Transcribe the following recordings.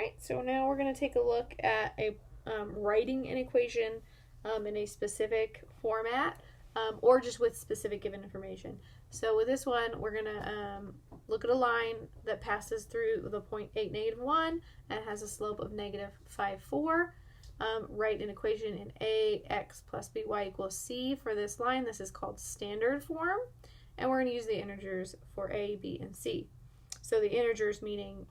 right, so now we're going to take a look at writing an equation in a specific format or just with specific given information. So with this one, we're going to look at a line that passes through the point 8, -1 and has a slope of -5, 4. Write an equation in ax plus by equals c for this line. This is called standard form, and we're going to use the integers for a, b, and c. So the integers meaning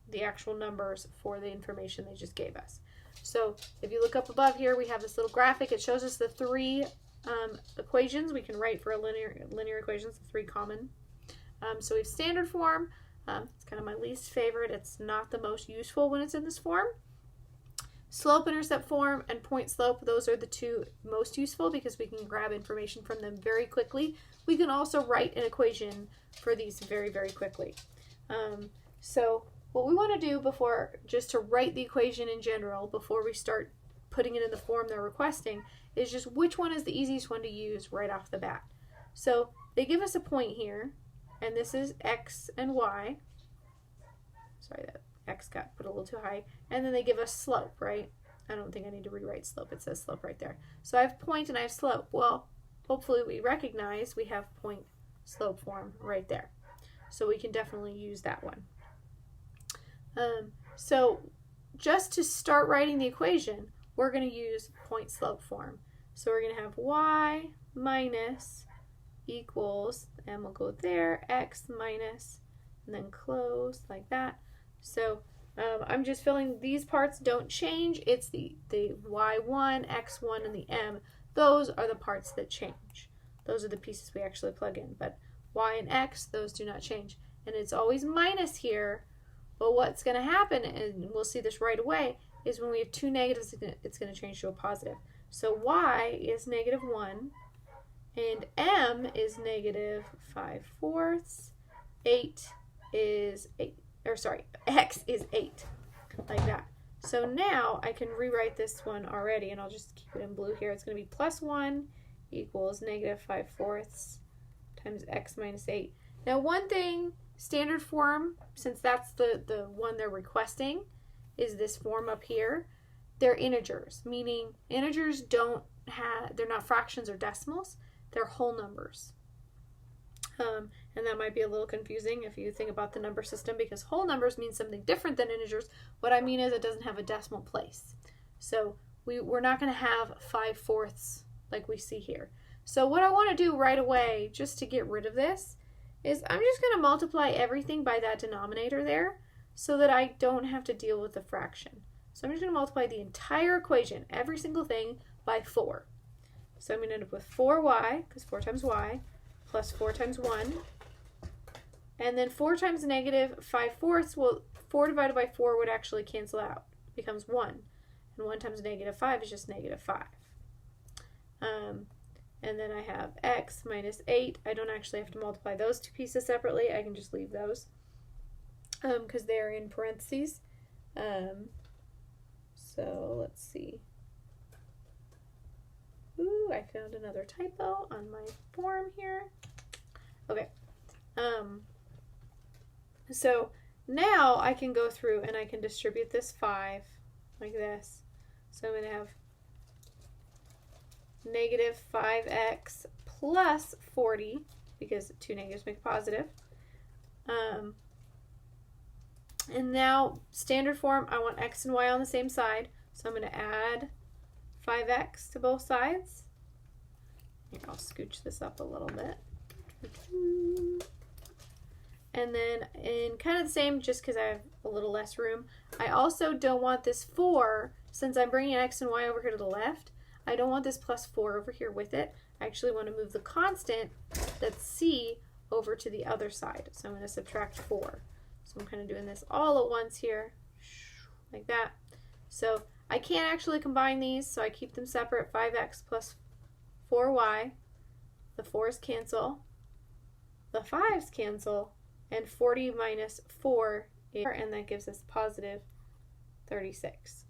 the actual numbers for the information they just gave us. So if you look up above here, we have this little graphic. It shows us the three equations we can write for a linear equations, the three common. So we have standard form. It's kind of my least favorite. It's not the most useful when it's in this form. Slope-intercept form and point slope, those are the two most useful because we can grab information from them very quickly. We can also write an equation for these very, very quickly. So what we want to do before, just to write the equation in general, before we start putting it in the form they're requesting, is just which one is the easiest one to use right off the bat. So they give us a point here, and this is x and y. Sorry, that x got put a little too high. And then they give us slope, right? I don't think I need to rewrite slope. It says slope right there. So I have point and I have slope. Well, hopefully we recognize we have point slope form right there. So we can definitely use that one. So just to start writing the equation, we're going to use point slope form. So we're going to have y minus equals, and we'll go there, x minus, and then close like that. So I'm just filling, these parts don't change. It's the y1, x1, and the m. Those are the parts that change. Those are the pieces we actually plug in. But y and x, those do not change. And it's always minus here. But what's going to happen, and we'll see this right away, is when we have two negatives, it's going to change to a positive. So y is -1, and m is -5/4. 8 is 8, or sorry, x is 8, like that. So now I can rewrite this one already, and I'll just keep it in blue here. It's going to be +1 equals -5/4 times x minus 8. Now one thing, standard form, since that's the one they're requesting, is this form up here. They're integers, meaning integers they're not fractions or decimals, they're whole numbers. And that might be a little confusing if you think about the number system, because whole numbers mean something different than integers. What I mean is it doesn't have a decimal place. So we're not going to have 5/4 like we see here. So what I want to do right away, just to get rid of this, is I'm just going to multiply everything by that denominator there so that I don't have to deal with the fraction. So I'm just going to multiply the entire equation, every single thing, by 4. So I'm going to end up with 4y, because 4 times y, plus 4 times 1. And then 4 times -5/4, well, 4 divided by 4 would actually cancel out. It becomes 1. And 1 times -5 is just -5. And then I have x minus 8. I don't actually have to multiply those two pieces separately. I can just leave those because they're in parentheses. So let's see. Ooh, I found another typo on my form here. Okay. So now I can go through and I can distribute this 5 like this. So I'm going to have -5x plus 40, because two negatives make a positive. And now standard form, I want x and y on the same side, so I'm going to add 5x to both sides. Here, I'll scooch this up a little bit. And then in kind of the same, just because I have a little less room, I also don't want this 4, since I'm bringing x and y over here to the left, I don't want this +4 over here with it. I actually want to move the constant, that's c, over to the other side. So I'm going to subtract 4. So I'm kind of doing this all at once here, like that. So I can't actually combine these, so I keep them separate. 5x plus 4y. The 4's cancel. The 5's cancel. And 40 minus 4, and that gives us +36.